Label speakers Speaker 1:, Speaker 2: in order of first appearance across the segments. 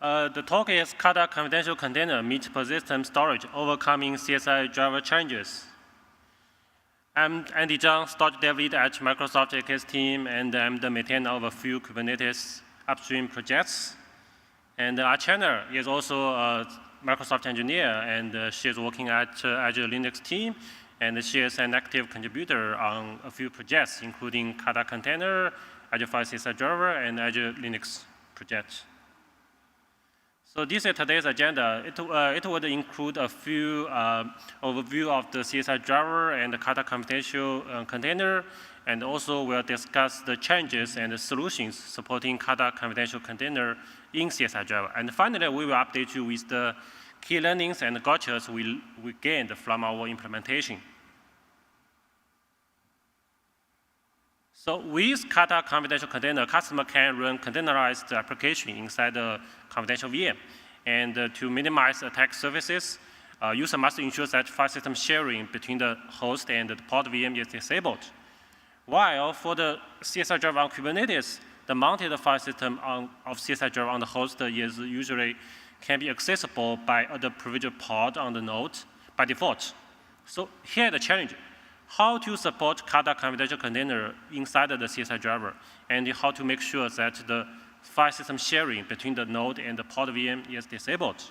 Speaker 1: The talk is Kata Confidential Container Meet Persistent Storage Overcoming CSI Driver Challenges. I'm Andy Zhang, storage dev lead at Microsoft AKS team, and I'm the maintainer of a few Kubernetes upstream projects. And Archana is also a Microsoft engineer, and she is working at Azure Linux team, and she is an active contributor on a few projects, including Kata Container, Azure File CSI driver, and Azure Linux project. So this is today's agenda. It would include a few overview of the CSI driver and the Kata Confidential Container, and also we'll discuss the changes and the solutions supporting Kata Confidential Container in CSI driver. And finally, we will update you with the key learnings and gotchas we gained from our implementation. So with Kata Confidential Container, customer can run containerized application inside the confidential VM. And to minimize attack surfaces, user must ensure that file system sharing between the host and the pod VM is disabled. While for the CSI driver on Kubernetes, the mounted file system of CSI driver on the host is usually can be accessible by the privileged pod on the node by default. So here the challenge: how to support Kata Confidential Container inside the CSI driver, and how to make sure that the file system sharing between the node and the pod VM is disabled.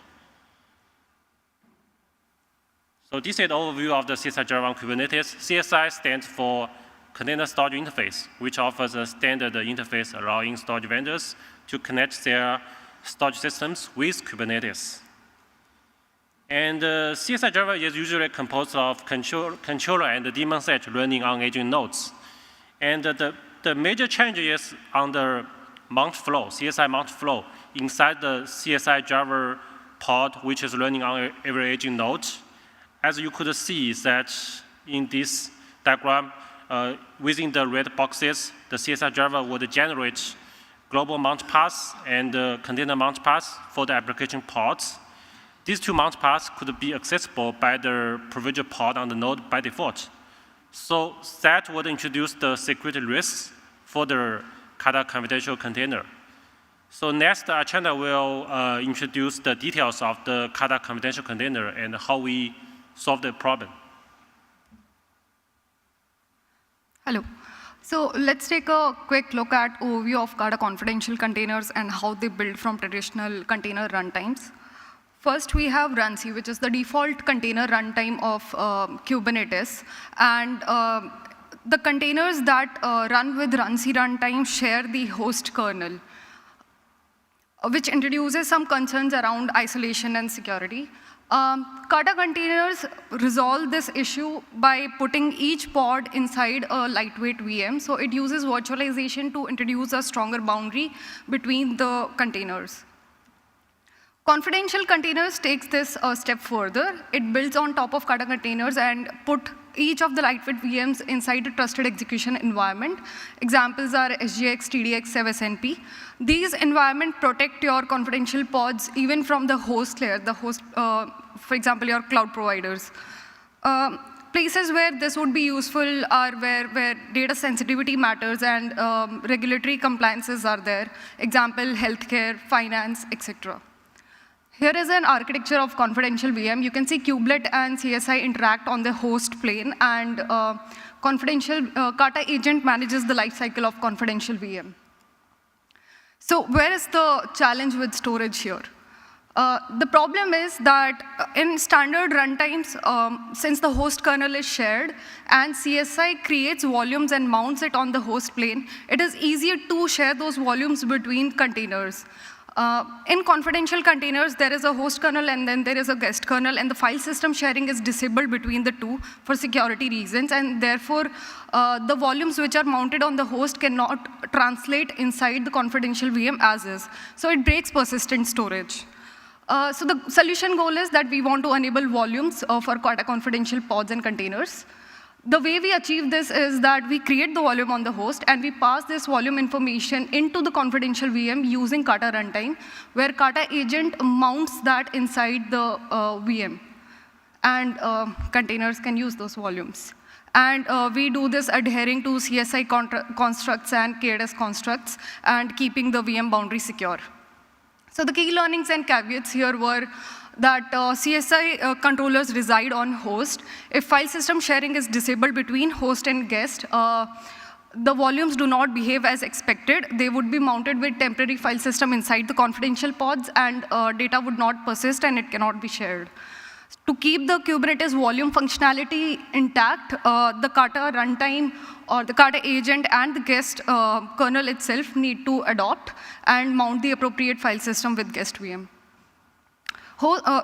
Speaker 1: So this is the overview of the CSI driver on Kubernetes. CSI stands for Container Storage Interface, which offers a standard interface allowing storage vendors to connect their storage systems with Kubernetes. And CSI driver is usually composed of controller and daemon set running on agent nodes. And the major change is on the mount flow, CSI mount flow, inside the CSI driver pod, which is running on every agent node. As you could see that in this diagram, within the red boxes, the CSI driver would generate global mount paths and container mount paths for the application pods. These two mount paths could be accessible by the privileged pod on the node by default. So that would introduce the security risks for the Kata Confidential Container. So next, Archana will introduce the details of the Kata Confidential Container and how we solve the problem.
Speaker 2: Hello. So let's take a quick look at overview of Kata Confidential Containers and how they build from traditional container runtimes. First, we have runc, which is the default container runtime of Kubernetes. And the containers that run with runc runtime share the host kernel, which introduces some concerns around isolation and security. Kata Containers resolve this issue by putting each pod inside a lightweight VM. So it uses virtualization to introduce a stronger boundary between the containers. Confidential Containers takes this a step further. It builds on top of Kata Containers and put each of the lightweight VMs inside a trusted execution environment. Examples are SGX, TDX, SNP. These environments protect your confidential pods even from the host layer, the host, for example, your cloud providers. Places where this would be useful are where data sensitivity matters and regulatory compliances are there. Example, healthcare, finance, etc. Here is an architecture of confidential VM. You can see kubelet and CSI interact on the host plane, and Kata agent manages the lifecycle of confidential VM. So where is the challenge with storage here? The problem is that in standard runtimes, since the host kernel is shared and CSI creates volumes and mounts it on the host plane, it is easier to share those volumes between containers. In confidential containers, there is a host kernel and then there is a guest kernel, and the file system sharing is disabled between the two for security reasons, and therefore the volumes which are mounted on the host cannot translate inside the confidential VM as is. So it breaks persistent storage. So the solution goal is that we want to enable volumes for Kata confidential pods and containers. The way we achieve this is that we create the volume on the host and we pass this volume information into the confidential VM using Kata runtime, where Kata agent mounts that inside the VM. And containers can use those volumes. And we do this adhering to CSI constructs and KDS constructs and keeping the VM boundary secure. So the key learnings and caveats here were that CSI controllers reside on host. If file system sharing is disabled between host and guest, the volumes do not behave as expected. They would be mounted with temporary file system inside the confidential pods, and data would not persist and it cannot be shared. To keep the Kubernetes volume functionality intact, the Kata runtime or the Kata agent and the guest kernel itself need to adopt and mount the appropriate file system with guest VM.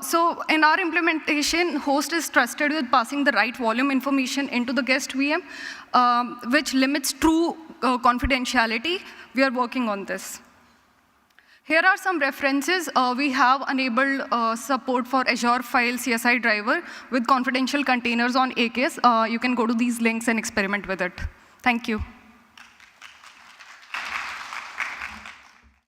Speaker 2: So in our implementation, host is trusted with passing the right volume information into the guest VM, which limits true confidentiality. We are working on this. Here are some references. We have enabled support for Azure File CSI driver with confidential containers on AKS. You can go to these links and experiment with it. Thank you.